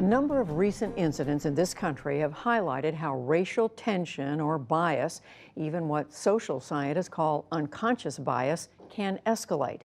number of recent incidents in this country have highlighted how racial tension or bias, even what social scientists call unconscious bias, can escalate.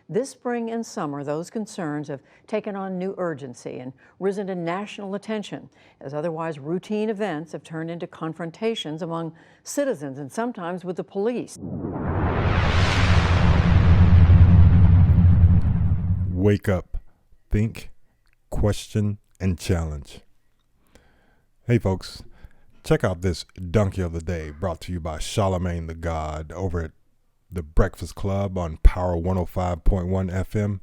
This spring and summer, those concerns have taken on new urgency and risen to national attention as otherwise routine events have turned into confrontations among citizens and sometimes with the police. Wake up, think, question, and challenge. Hey folks, check out this Donkey of the Day brought to you by Charlamagne the God over at The Breakfast Club on Power 105.1 FM.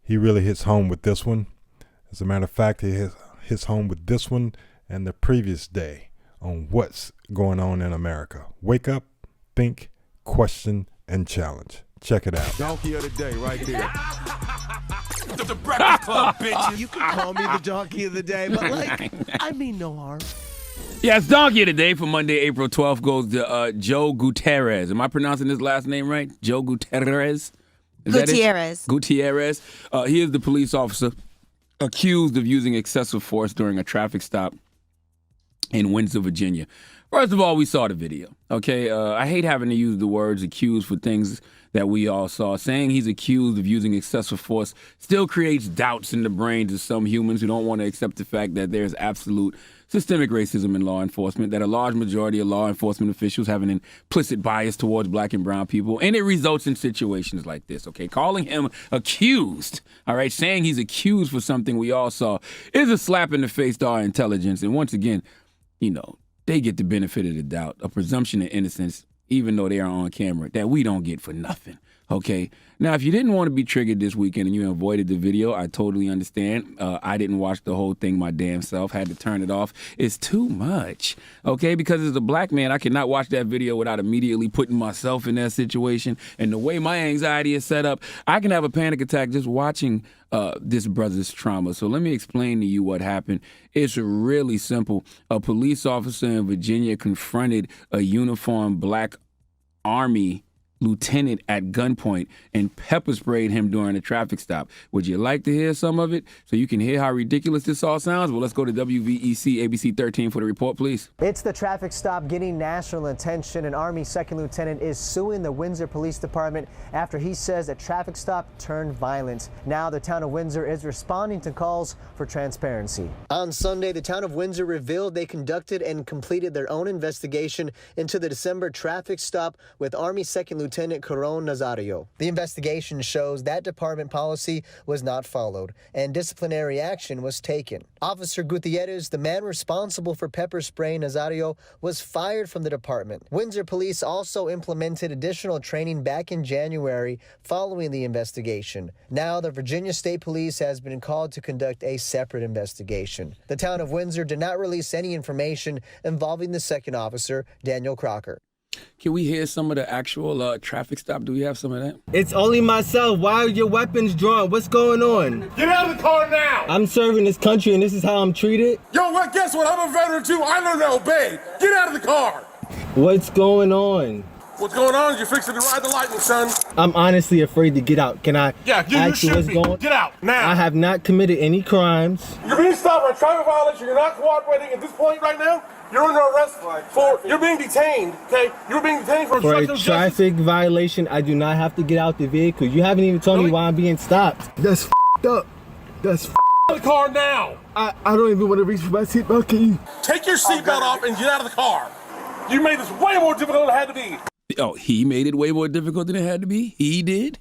He really hits home with this one. As a matter of fact, he hits home with this one and the previous day on what's going on in America. Wake up, think, question, and challenge. Check it out. Donkey of the Day right there. The Breakfast Club, bitches. You can call me the Donkey of the Day, but I mean no harm. Yes, Donkey of the Day for Monday, April 12th goes to Joe Gutierrez. Am I pronouncing his last name right? Joe Gutierrez? Gutierrez. Gutierrez. He is the police officer accused of using excessive force during a traffic stop in Windsor, Virginia. First of all, we saw the video, okay? I hate having to use the words accused for things that we all saw. Saying he's accused of using excessive force still creates doubts in the brains of some humans who don't want to accept the fact that there's absolute systemic racism in law enforcement, that a large majority of law enforcement officials have an implicit bias towards black and brown people, and it results in situations like this, okay? Calling him accused, all right, saying he's accused for something we all saw is a slap in the face to our intelligence, and once again, you know, they get the benefit of the doubt, a presumption of innocence, even though they are on camera, that we don't get for nothing, okay? Now, if you didn't want to be triggered this weekend and you avoided the video, I totally understand. I didn't watch the whole thing my damn self, had to turn it off. It's too much, okay? Because as a black man, I cannot watch that video without immediately putting myself in that situation. And the way my anxiety is set up, I can have a panic attack just watching this brother's trauma. So let me explain to you what happened. It's really simple. A police officer in Virginia confronted a uniformed black Army lieutenant at gunpoint and pepper sprayed him during a traffic stop. Would you like to hear some of it so you can hear how ridiculous this all sounds? Well, let's go to WVEC ABC 13 for the report, please. It's the traffic stop getting national attention. An Army second lieutenant is suing the Windsor Police Department after he says a traffic stop turned violent. Now the town of Windsor is responding to calls for transparency. On Sunday, the town of Windsor revealed they conducted and completed their own investigation into the December traffic stop with Army second Lieutenant Caron Nazario. The investigation shows that department policy was not followed and disciplinary action was taken. Officer Gutierrez, the man responsible for pepper spraying Nazario, was fired from the department. Windsor police also implemented additional training back in January following the investigation. Now the Virginia State Police has been called to conduct a separate investigation. The town of Windsor did not release any information involving the second officer, Daniel Crocker. Can we hear some of the actual traffic stop? Do we have some of that? It's only myself. Why are your weapons drawn? What's going on? Get out of the car now! I'm serving this country and this is how I'm treated? Yo, what? Guess what? I'm a veteran too. I learned to obey. Get out of the car! What's going on? What's going on is you're fixing to ride the lightning, son. I'm honestly afraid to get out. Can I you should be. Get out, now. I have not committed any crimes. You're being stopped for traffic violation. You're not cooperating at this point right now. You're under arrest you're being detained, okay? You're being detained for obstruction of traffic violation. I do not have to get out the vehicle. You haven't even told me why I'm being stopped. That's f***ed up. That's Get out of the car now. I don't even want to reach for my seatbelt. Can you? Take your seatbelt off and get out of the car. You made this way more difficult than it had to be. Oh, he made it way more difficult than it had to be? He did?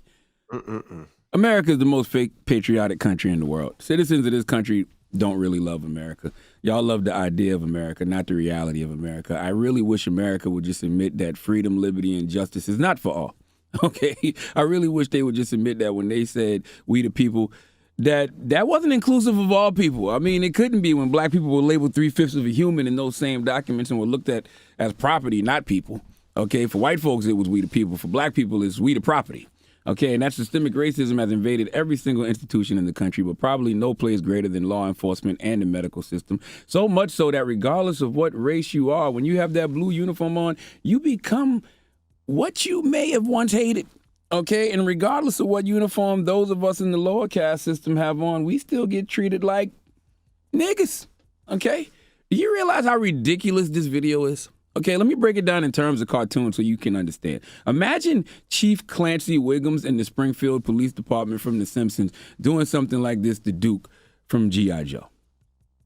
America is the most fake patriotic country in the world. Citizens of this country don't really love America. Y'all love the idea of America, not the reality of America. I really wish America would just admit that freedom, liberty, and justice is not for all. Okay? I really wish they would just admit that when they said we the people, that wasn't inclusive of all people. I mean, it couldn't be when black people were labeled 3/5 of a human in those same documents and were looked at as property, not people. Okay? For white folks, it was we the people. For black people, it's we the property. Okay, and that systemic racism has invaded every single institution in the country, but probably no place greater than law enforcement and the medical system. So much so that regardless of what race you are, when you have that blue uniform on, you become what you may have once hated. Okay, and regardless of what uniform those of us in the lower caste system have on, we still get treated like niggas. Okay? Do you realize how ridiculous this video is? Okay, let me break it down in terms of cartoons so you can understand. Imagine Chief Clancy Wiggums in the Springfield Police Department from The Simpsons doing something like this to Duke from G.I. Joe.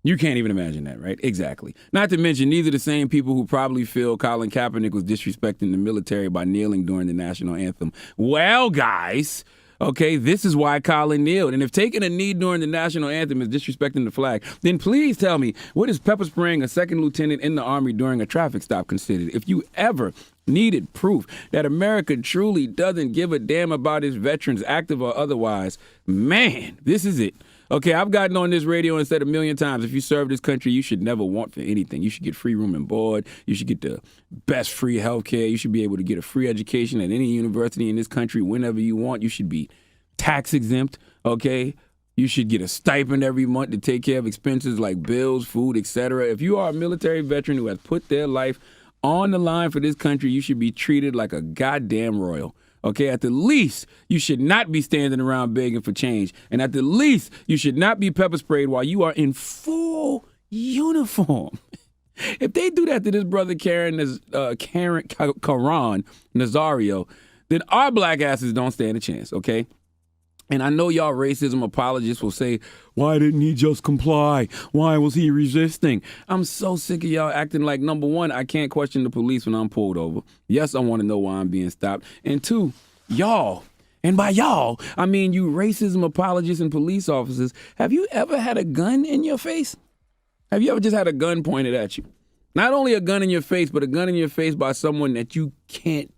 You can't even imagine that, right? Exactly. Not to mention, these are the same people who probably feel Colin Kaepernick was disrespecting the military by kneeling during the national anthem. Well, guys, okay, this is why Colin kneeled. And if taking a knee during the national anthem is disrespecting the flag, then please tell me, what is pepper spraying a second lieutenant in the Army during a traffic stop considered? If you ever needed proof that America truly doesn't give a damn about its veterans, active or otherwise, man, this is it. Okay, I've gotten on this radio and said a million times, if you serve this country, you should never want for anything. You should get free room and board. You should get the best free health care. You should be able to get a free education at any university in this country whenever you want. You should be tax exempt, okay? You should get a stipend every month to take care of expenses like bills, food, etc. If you are a military veteran who has put their life on the line for this country, you should be treated like a goddamn royal. Okay, at the least, you should not be standing around begging for change. And at the least, you should not be pepper sprayed while you are in full uniform. If they do that to this brother Karan Nazario, then our black asses don't stand a chance, okay? And I know y'all racism apologists will say, why didn't he just comply? Why was he resisting? I'm so sick of y'all acting like, number one, I can't question the police when I'm pulled over. Yes, I want to know why I'm being stopped. And two, y'all, and by y'all, I mean you racism apologists and police officers, have you ever had a gun in your face? Have you ever just had a gun pointed at you? Not only a gun in your face, but a gun in your face by someone that you can't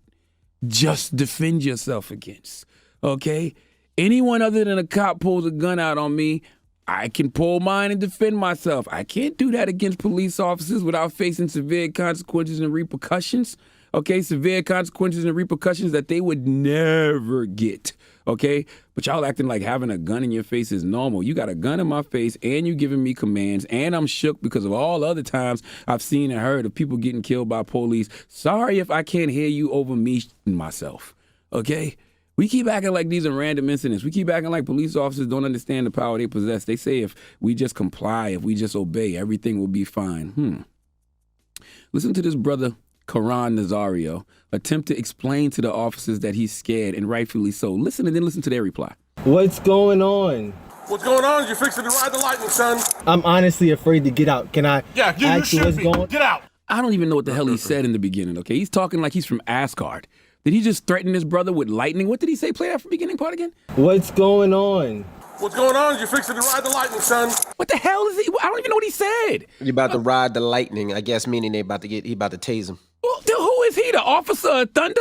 just defend yourself against, okay? Anyone other than a cop pulls a gun out on me, I can pull mine and defend myself. I can't do that against police officers without facing severe consequences and repercussions. Okay, severe consequences and repercussions that they would never get. Okay, but y'all acting like having a gun in your face is normal. You got a gun in my face and you giving me commands, and I'm shook because of all other times I've seen and heard of people getting killed by police. Sorry if I can't hear you over me myself. Okay? We keep acting like these are random incidents. We keep acting like police officers don't understand the power they possess. They say if we just comply, if we just obey, everything will be fine. Listen to this brother, Karan Nazario, attempt to explain to the officers that he's scared, and rightfully so. Listen and then listen to their reply. What's going on? What's going on is you're fixing to ride the lightning, son. I'm honestly afraid to get out. Can I Yeah, you ask you should what's be. going? Get out. I don't even know what the hell he said in the beginning, okay? He's talking like he's from Asgard. Did he just threaten his brother with lightning? What did he say? Play that from the beginning part again. What's going on? What's going on is you're fixing to ride the lightning, son. What the hell is he? I don't even know what he said. You about to ride the lightning, I guess, meaning he about to tase him. Well, who is he? The officer of thunder?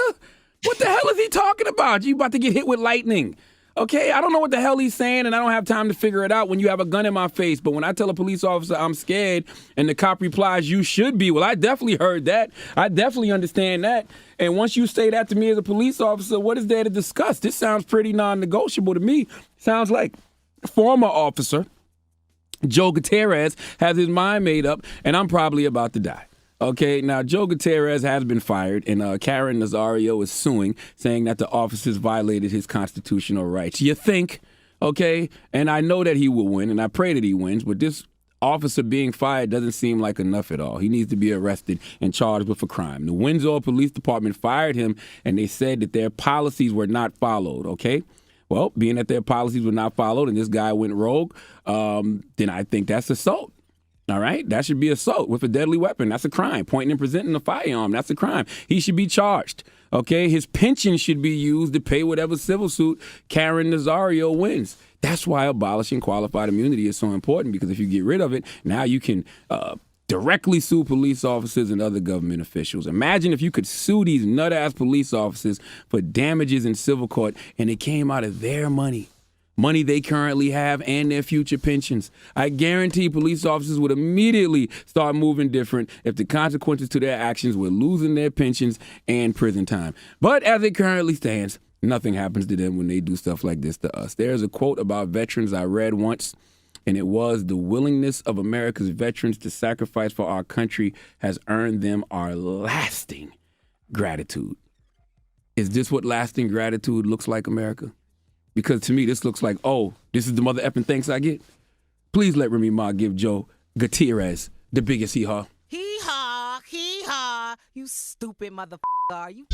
What the hell is he talking about? You about to get hit with lightning. Okay, I don't know what the hell he's saying, and I don't have time to figure it out when you have a gun in my face. But when I tell a police officer I'm scared, and the cop replies, you should be, well, I definitely heard that. I definitely understand that. And once you say that to me as a police officer, what is there to discuss? This sounds pretty non-negotiable to me. Sounds like former officer Joe Gutierrez has his mind made up, and I'm probably about to die. Okay, now Joe Gutierrez has been fired, and Karan Nazario is suing, saying that the officers violated his constitutional rights. You think, okay, and I know that he will win, and I pray that he wins, but this officer being fired doesn't seem like enough at all. He needs to be arrested and charged with a crime. The Windsor Police Department fired him, and they said that their policies were not followed, okay? Well, being that their policies were not followed and this guy went rogue, then I think that's assault. All right, that should be assault with a deadly weapon. That's a crime. Pointing and presenting a firearm, that's a crime. He should be charged. Okay, his pension should be used to pay whatever civil suit Karan Nazario wins. That's why abolishing qualified immunity is so important, because if you get rid of it, now you can directly sue police officers and other government officials. Imagine if you could sue these nut-ass police officers for damages in civil court and it came out of their money they currently have, and their future pensions. I guarantee police officers would immediately start moving different if the consequences to their actions were losing their pensions and prison time. But as it currently stands, nothing happens to them when they do stuff like this to us. There's a quote about veterans I read once, and it was, the willingness of America's veterans to sacrifice for our country has earned them our lasting gratitude. Is this what lasting gratitude looks like, America? Because to me, this looks like, oh, this is the mother effing thanks I get. Please let Remy Ma give Joe Gutierrez the biggest hee-haw. Hee-haw, you stupid motherfucker, are you?